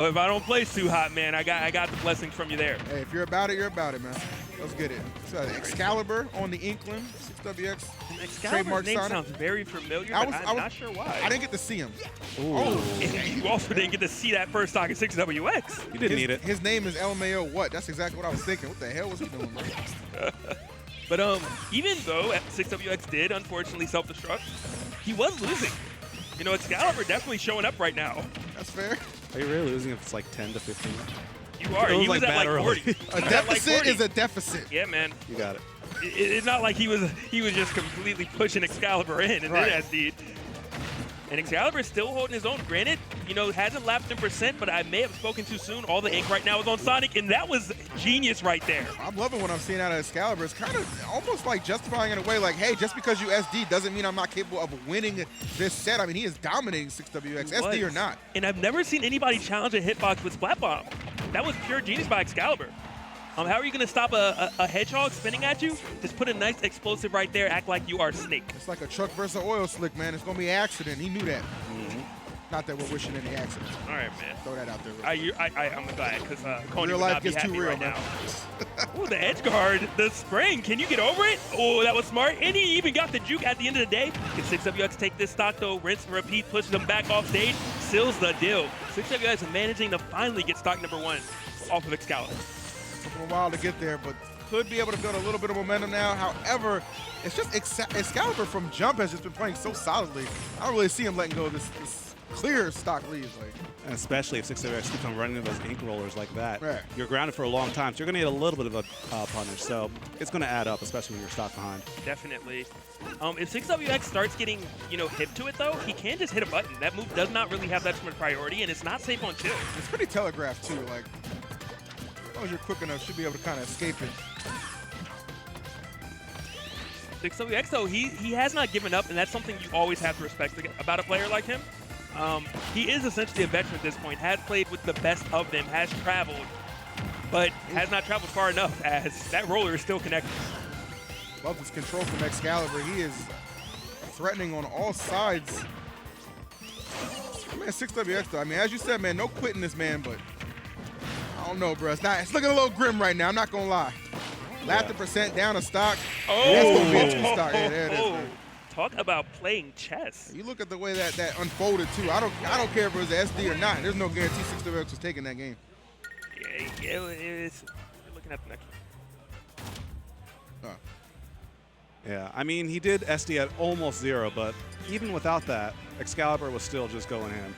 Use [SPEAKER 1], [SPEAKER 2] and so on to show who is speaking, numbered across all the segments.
[SPEAKER 1] If I don't play too hot, man, I got the blessings from you there.
[SPEAKER 2] Hey, if you're about it, you're about it, man. Let's get it. So, Excalibur on the Inkling, 6WX.
[SPEAKER 1] Excalibur's name sounds very familiar, but I'm not sure why.
[SPEAKER 2] I didn't get to see him.
[SPEAKER 1] Ooh. Oh, you also didn't get to see that first stock in 6WX.
[SPEAKER 3] You didn't need it.
[SPEAKER 2] His name is LMAO what? That's exactly what I was thinking. What the hell was he doing, man?
[SPEAKER 1] But even though 6WX did unfortunately self-destruct, he was losing. You know, Excalibur definitely showing up right now.
[SPEAKER 2] That's fair.
[SPEAKER 3] Are you really losing if it's like 10 to 15?
[SPEAKER 1] You are. He was at like 40.
[SPEAKER 2] A deficit is a deficit.
[SPEAKER 1] Yeah, man.
[SPEAKER 3] You got it.
[SPEAKER 1] It's not like he was just completely pushing Excalibur in and then SD. And Excalibur's still holding his own. Granted, you know, hasn't lapped in percent, but I may have spoken too soon. All the ink right now is on Sonic, and that was genius right there.
[SPEAKER 2] I'm loving what I'm seeing out of Excalibur. It's kind of almost like justifying in a way like, hey, just because you SD doesn't mean I'm not capable of winning this set. I mean, he is dominating 6WX, SD or not.
[SPEAKER 1] And I've never seen anybody challenge a hitbox with Splat Bomb. That was pure genius by Excalibur. How are you going to stop a hedgehog spinning at you? Just put a nice explosive right there, act like you are Snake.
[SPEAKER 2] It's like a truck versus oil slick, man. It's going to be an accident. He knew that. Not that we're wishing any accidents.
[SPEAKER 1] All right, man.
[SPEAKER 2] Throw that out there.
[SPEAKER 1] I'm glad, because Coney
[SPEAKER 2] real
[SPEAKER 1] would
[SPEAKER 2] life
[SPEAKER 1] not be
[SPEAKER 2] gets
[SPEAKER 1] happy
[SPEAKER 2] too real
[SPEAKER 1] right
[SPEAKER 2] now.
[SPEAKER 1] Oh, the edge guard, the spring. Can you get over it? Oh, that was smart. And he even got the juke at the end of the day. Can 6WX take this stock, though? Rinse and repeat, pushes him back off stage, seals the deal. 6WX managing to finally get stock number 1 off of Excalibur.
[SPEAKER 2] Took him a while to get there, but could be able to build a little bit of momentum now. However, it's just Excalibur from jump has just been playing so solidly. I don't really see him letting go of this clear stock leads.
[SPEAKER 3] And especially if 6WX keeps on running into those ink rollers like that.
[SPEAKER 2] Right.
[SPEAKER 3] You're grounded for a long time, so you're going to get a little bit of a punish. So it's going to add up, especially when you're stock behind.
[SPEAKER 1] Definitely. If 6WX starts getting, you know, hip to it, though, he can just hit a button. That move does not really have that much priority, and it's not safe on chill.
[SPEAKER 2] It's pretty telegraphed, too. Like, as long as you're quick enough, should be able to kind of escape it.
[SPEAKER 1] 6WX, though, he has not given up, and that's something you always have to respect about a player like him. He is essentially a veteran at this point, has played with the best of them, has traveled, but has not traveled far enough as that roller is still connected.
[SPEAKER 2] Love this control from Excalibur. He is threatening on all sides. Man, 6WX, though, I mean, as you said, man, no quitting this man, but I don't know, bro. It's looking a little grim right now. I'm not going to lie. Lapped the percent down a stock.
[SPEAKER 1] Oh,
[SPEAKER 2] that's going to be a 2-stock. Yeah, there it is, man.
[SPEAKER 1] Talk about playing chess.
[SPEAKER 2] You look at the way that unfolded, too. I don't care if it was SD or not. There's no guarantee 6WX was taking that game.
[SPEAKER 1] Yeah, it is. We're looking at the next one.
[SPEAKER 3] Yeah, I mean, he did SD at almost 0, but even without that, Excalibur was still just going in.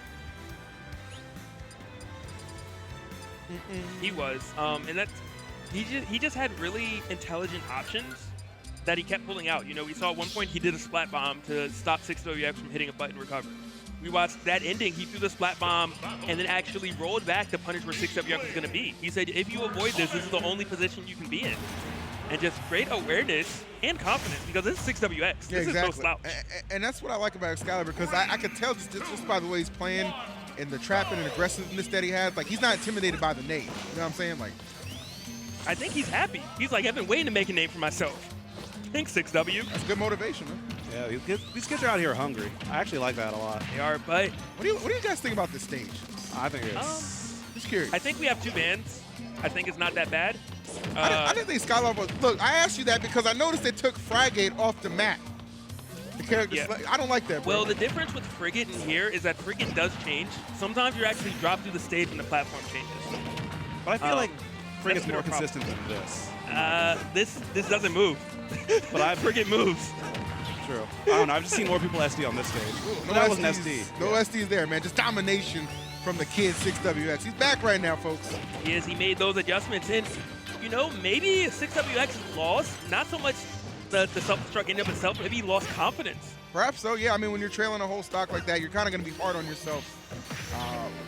[SPEAKER 1] He was, and that's he just had really intelligent options that he kept pulling out. You know, we saw at one point he did a splat bomb to stop 6WX from hitting a button recovery. We watched that ending. He threw the splat bomb and then actually rolled back to punish where 6WX was going to be. He said, if you avoid this, this is the only position you can be in. And just great awareness and confidence, because this is 6WX. This is no slouch.
[SPEAKER 2] And that's what I like about Excalibur, because I could tell just by the way he's playing and the trapping and aggressiveness that he has. Like, he's not intimidated by the name. You know what I'm saying? Like,
[SPEAKER 1] I think he's happy. He's like, I've been waiting to make a name for myself. Thanks, 6W.
[SPEAKER 2] That's good motivation, man.
[SPEAKER 3] Yeah, these kids are out here hungry. I actually like that a lot.
[SPEAKER 1] They are, but
[SPEAKER 2] what do you guys think about this stage?
[SPEAKER 3] I think it's
[SPEAKER 2] just curious.
[SPEAKER 1] I think we have 2 bans. I think it's not that bad.
[SPEAKER 2] I didn't think Skylab was. Look, I asked you that because I noticed they took Frigate off the map. The character, I don't like that, bro.
[SPEAKER 1] Well, the difference with Frigate in here is that Frigate does change. Sometimes you're actually dropped through the stage when the platform changes.
[SPEAKER 3] But I feel like Frigate's more consistent than this.
[SPEAKER 1] This doesn't move. But Frigate moves.
[SPEAKER 3] True. I don't know. I've just seen more people SD on this stage.
[SPEAKER 2] No,
[SPEAKER 3] that wasn't SD.
[SPEAKER 2] No SDs there, man. Just domination from the kid 6WX. He's back right now, folks.
[SPEAKER 1] He is. He made those adjustments. And, you know, maybe 6WX lost not so much the self-destruct in of itself, but maybe he lost confidence.
[SPEAKER 2] Perhaps so, yeah. I mean, when you're trailing a whole stock like that, you're kind of going to be hard on yourself.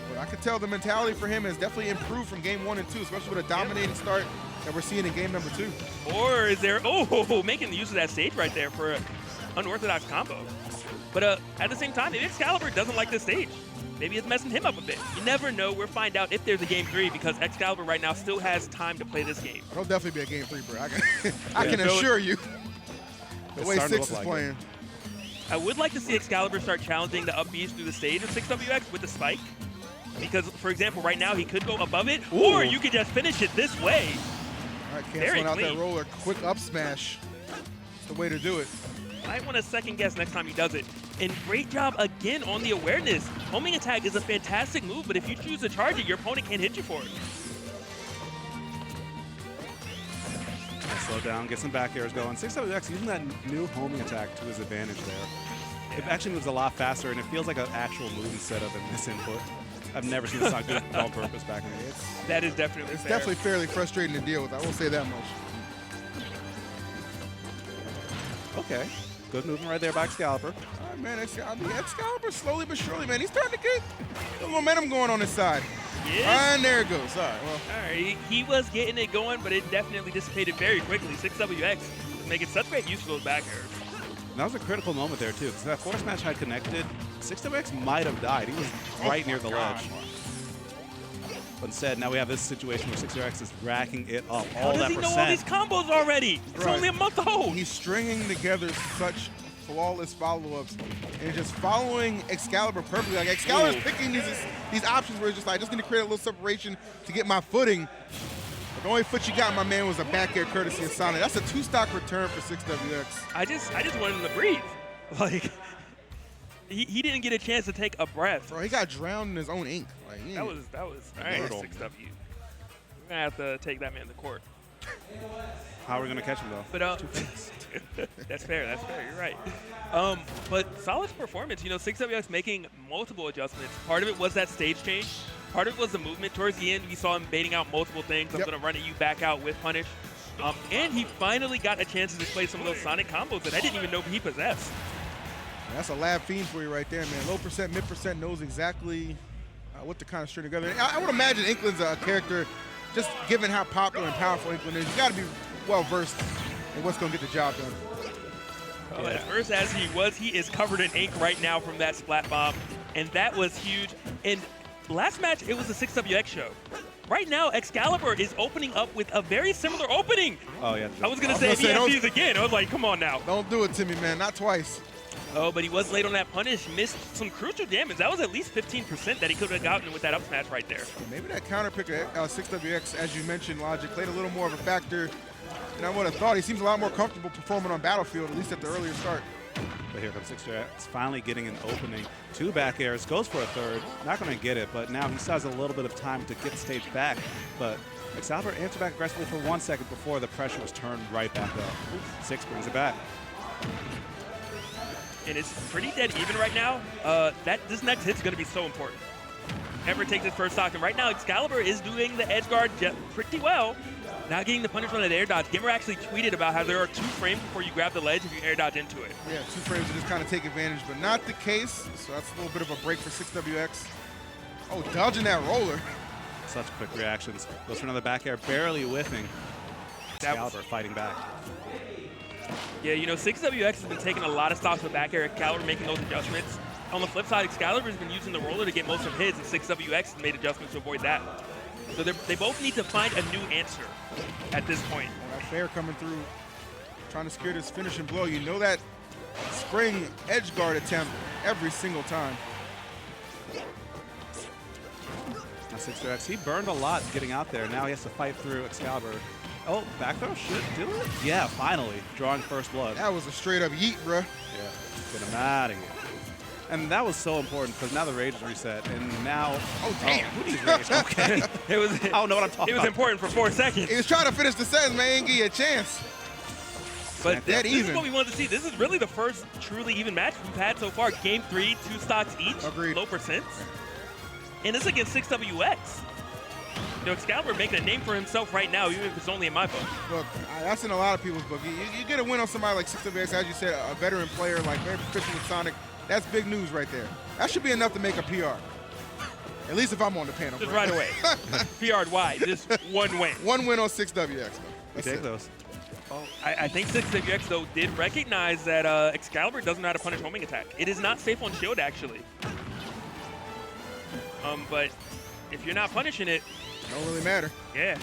[SPEAKER 2] But I could tell the mentality for him has definitely improved from game 1 and 2, especially with a dominating start that we're seeing in game number 2.
[SPEAKER 1] Or is there, making the use of that stage right there for an unorthodox combo. But at the same time, maybe Excalibur doesn't like this stage. Maybe it's messing him up a bit. You never know. We'll find out if there's a game 3, because Excalibur right now still has time to play this game.
[SPEAKER 2] It'll definitely be a game 3, bro. I can assure you. The way 6 is playing.
[SPEAKER 1] I would like to see Excalibur start challenging the up Bs through the stage of 6WX with the spike. Because, for example, right now he could go above it,
[SPEAKER 3] Ooh.
[SPEAKER 1] or you could just finish it this way.
[SPEAKER 2] All right,
[SPEAKER 1] Very
[SPEAKER 2] canceling out that
[SPEAKER 1] clean.
[SPEAKER 2] roller. Quick up smash. It's the way to do it.
[SPEAKER 1] I want to second guess next time he does it. And great job again on the awareness. Homing attack is a fantastic move, but if you choose to charge it, your opponent can't hit you for it.
[SPEAKER 3] Slow down, get some back airs going. 6WX using that new homing attack to his advantage there. It actually moves a lot faster, and it feels like an actual move instead of a misinput. I've never seen this on good on purpose back in the day.
[SPEAKER 1] That is definitely
[SPEAKER 2] It's
[SPEAKER 1] fair.
[SPEAKER 2] definitely fairly frustrating to deal with. I will say that much.
[SPEAKER 3] Okay, good movement right there by Excalibur.
[SPEAKER 2] All right, man. Excalibur slowly but surely, man. He's starting to get the momentum going on his side.
[SPEAKER 1] Yes.
[SPEAKER 2] And there it goes. All right, well.
[SPEAKER 1] All right, he was getting it going, but it definitely dissipated very quickly. 6WX is making such great use of those back airs.
[SPEAKER 3] And that was a critical moment there, too, because that force match had connected. 6WX might have died. He was right near the ledge. But instead, now we have this situation where 6WX is racking it up.
[SPEAKER 1] How
[SPEAKER 3] All
[SPEAKER 1] does
[SPEAKER 3] that
[SPEAKER 1] he know all these
[SPEAKER 3] percent.
[SPEAKER 1] combos already? It's
[SPEAKER 2] Right.
[SPEAKER 1] only a month old.
[SPEAKER 2] He's stringing together such flawless follow-ups and just following Excalibur perfectly. Like Excalibur's picking these options where it's just like, I just need to create a little separation to get my footing. But the only foot you got, my man, was a back air courtesy of Sonic. That's a 2-stock return for 6WX.
[SPEAKER 1] I just wanted him to breathe. Like, he didn't get a chance to take a breath.
[SPEAKER 2] Bro, he got drowned in his own ink. Like, he
[SPEAKER 1] That was all right.
[SPEAKER 2] Brutal.
[SPEAKER 1] 6W. We're gonna have to take that man to court.
[SPEAKER 3] How are we going to catch him, though?
[SPEAKER 1] But that's fair. That's fair. You're right. But solid performance. You know, 6WX making multiple adjustments. Part of it was that stage change. Part of it was the movement. Towards the end, we saw him baiting out multiple things. I'm
[SPEAKER 2] Yep.
[SPEAKER 1] going to run at you, back out with punish. And he finally got a chance to display some of those Sonic combos that I didn't even know he possessed.
[SPEAKER 2] That's a lab fiend for you right there, man. Low percent, mid percent, knows exactly what to kind of string together. I would imagine Inkling's a character, just given how popular and powerful Inkling is, you got to be well-versed in what's going to get the job done.
[SPEAKER 1] Well, as versed as he is covered in ink right now from that splat bomb. And that was huge. And last match, it was the 6WX show. Right now, Excalibur is opening up with a very similar opening.
[SPEAKER 3] Oh, yeah.
[SPEAKER 1] I was going to say, if he FDs again, I was like, come on now.
[SPEAKER 2] Don't do it to me, man. Not twice.
[SPEAKER 1] Oh, but he was late on that punish, missed some crucial damage. That was at least 15% that he could have gotten with that up smash right there.
[SPEAKER 2] Maybe that counter pick of 6WX, as you mentioned, Logic, played a little more of a factor than I would have thought. He seems a lot more comfortable performing on Battlefield, at least at the earlier start.
[SPEAKER 3] But here comes 6WX, finally getting an opening. 2 back airs, goes for a third. Not going to get it, but now he still has a little bit of time to get the stage back. But Excalibur answered back aggressively for 1 second before the pressure was turned right back up. 6 brings it back.
[SPEAKER 1] And it's pretty dead even right now. This next hit's going to be so important. Ever takes his first stock, and right now Excalibur is doing the edge guard pretty well. Not getting the punish on that air dodge. Gamer actually tweeted about how there are 2 frames before you grab the ledge if you air dodge into it.
[SPEAKER 2] Yeah, 2 frames to just kind of take advantage, but not the case. So that's a little bit of a break for 6WX. Oh, dodging that roller.
[SPEAKER 3] Such quick reactions. Goes for another back air, barely whiffing. Excalibur fighting back.
[SPEAKER 1] Yeah, you know, 6WX has been taking a lot of stocks with back air. Excalibur making those adjustments. On the flip side, Excalibur has been using the roller to get most of his, and 6WX has made adjustments to avoid that. So they both need to find a new answer at this point.
[SPEAKER 2] That fair coming through, trying to secure this finishing blow. You know that spring edge guard attempt every single time.
[SPEAKER 3] Now 6WX, he burned a lot getting out there. Now he has to fight through Excalibur. Oh, back throw should do it? Yeah, finally, drawing first blood.
[SPEAKER 2] That was a straight up yeet, bruh.
[SPEAKER 3] Yeah, get him out of here. And that was so important because now the rage is reset, and now...
[SPEAKER 2] Oh, damn.
[SPEAKER 3] who needs rage? Okay.
[SPEAKER 1] It was.
[SPEAKER 3] I don't know what I'm talking
[SPEAKER 1] It was
[SPEAKER 3] about.
[SPEAKER 1] important for 4 seconds.
[SPEAKER 2] He was trying to finish the sentence, man. He didn't give you a chance.
[SPEAKER 1] But
[SPEAKER 2] Dead
[SPEAKER 1] this
[SPEAKER 2] even.
[SPEAKER 1] is what we wanted to see. This is really the first truly even match we've had so far. Game 3, 2 stocks each,
[SPEAKER 2] Agreed.
[SPEAKER 1] low percents. And it's against 6WX. You know, Excalibur making a name for himself right now, even if it's only in my book.
[SPEAKER 2] Look, that's in a lot of people's book. You get a win on somebody like 6WX, as you said, a veteran player, like very proficient with Sonic. That's big news right there. That should be enough to make a PR. At least if I'm on the panel.
[SPEAKER 1] Just
[SPEAKER 2] bro.
[SPEAKER 1] right away. PR'd wide, just 1 win.
[SPEAKER 2] 1 win on 6WX, man.
[SPEAKER 3] We
[SPEAKER 2] That's
[SPEAKER 3] take
[SPEAKER 2] it.
[SPEAKER 3] those.
[SPEAKER 1] I think 6WX, though, did recognize that Excalibur doesn't know how to punish homing attack. It is not safe on shield, actually. But if you're not punishing it,
[SPEAKER 2] Don't really matter.
[SPEAKER 1] yeah.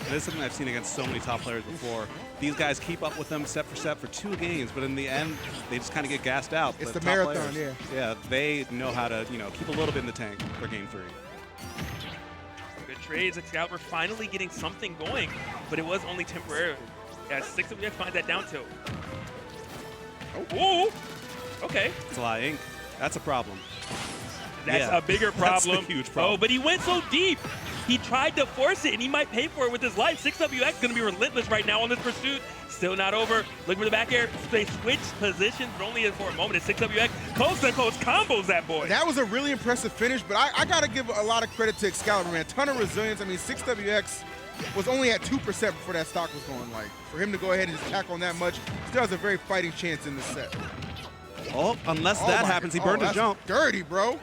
[SPEAKER 3] It is something I've seen against so many top players before. These guys keep up with them step for 2 games, but in the end, they just kind of get gassed out.
[SPEAKER 2] It's
[SPEAKER 3] The
[SPEAKER 2] the
[SPEAKER 3] top
[SPEAKER 2] marathon,
[SPEAKER 3] players, yeah, they know how to, keep a little bit in the tank for game 3.
[SPEAKER 1] Good trades. Excalibur finally getting something going, but it was only temporary. As 6WX finds that down tilt. Oh, okay.
[SPEAKER 3] It's a lot of ink. That's a problem.
[SPEAKER 1] That's a bigger problem.
[SPEAKER 3] That's a huge problem.
[SPEAKER 1] Oh, but he went so deep. He tried to force it, and he might pay for it with his life. 6WX going to be relentless right now on this pursuit. Still not over. Look for the back air. They switch positions, but only for a moment. As 6WX coast to coast combos that boy.
[SPEAKER 2] That was a really impressive finish, but I got to give a lot of credit to Excalibur, man. Ton of resilience. I mean, 6WX was only at 2% before that stock was going. Like, for him to go ahead and just tackle on that much, still has a very fighting chance in this set.
[SPEAKER 3] Oh, unless that happens, he burned his jump.
[SPEAKER 2] Dirty, bro.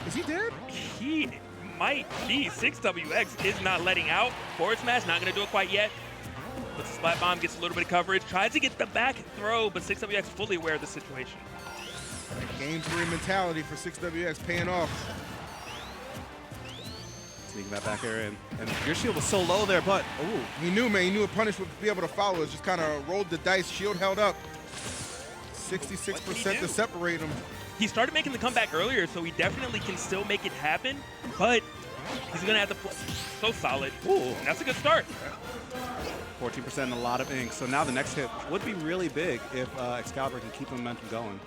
[SPEAKER 2] Is he dead?
[SPEAKER 1] He might be. 6WX is not letting out. Forward smash, not going to do it quite yet. But the splat bomb gets a little bit of coverage. Tries to get the back throw, but 6WX fully aware of the situation.
[SPEAKER 2] Game theory mentality for 6WX paying off.
[SPEAKER 3] Sneaking that back air in. And your shield was so low there, but
[SPEAKER 2] He knew, man. He knew a punish would be able to follow it. Just kind of rolled the dice. Shield held up. 66% to separate him.
[SPEAKER 1] He started making the comeback earlier, so he definitely can still make it happen, but he's going to have to play so solid. Ooh, and that's a good start.
[SPEAKER 3] 14% and a lot of ink. So now the next hit would be really big if Excalibur can keep momentum going.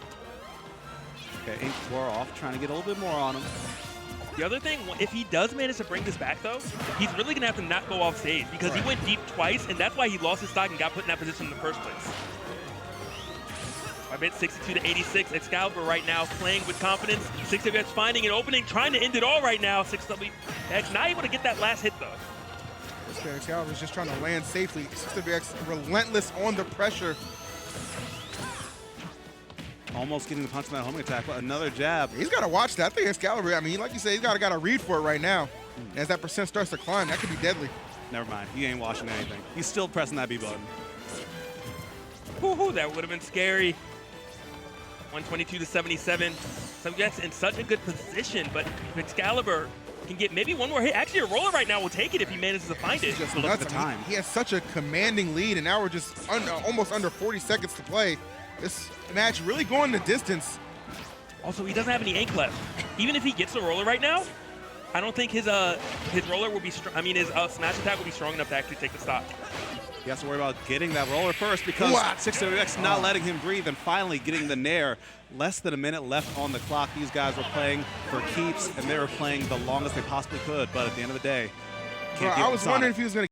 [SPEAKER 3] Okay, ink wore off, trying to get a little bit more on him.
[SPEAKER 1] The other thing, if he does manage to bring this back, though, he's really going to have to not go off stage because he went deep twice, and that's why he lost his stock and got put in that position in the first place. I bet 62 to 86. Excalibur right now playing with confidence. 6WX finding an opening, trying to end it all right now. 6WX not able to get that last hit, though.
[SPEAKER 2] Excalibur is just trying to land safely. 6WX relentless on the pressure.
[SPEAKER 3] Almost getting the punch on that homing attack, but another jab.
[SPEAKER 2] He's got to watch that. I think Excalibur, I mean, like you said, he's got to read for it right now. As that percent starts to climb, that could be deadly.
[SPEAKER 3] Never mind. He ain't watching anything. He's still pressing that B button.
[SPEAKER 1] Woohoo, that would have been scary. 122 to 77. 6WX in such a good position, but if Excalibur can get maybe one more hit. Actually, a roller right now will take it if he manages to find it.
[SPEAKER 3] Just look at the time.
[SPEAKER 2] He has such a commanding lead, and now we're just almost under 40 seconds to play. This match really going the distance.
[SPEAKER 1] Also, he doesn't have any ink left. Even if he gets the roller right now, I don't think his roller will be his smash attack will be strong enough to actually take the stock.
[SPEAKER 3] He has to worry about getting that roller first because 6WX not letting him breathe and finally getting the nair. Less than a minute left on the clock. These guys were playing for keeps, and they were playing the longest they possibly could, but at the end of the day,
[SPEAKER 2] I was wondering if he was going to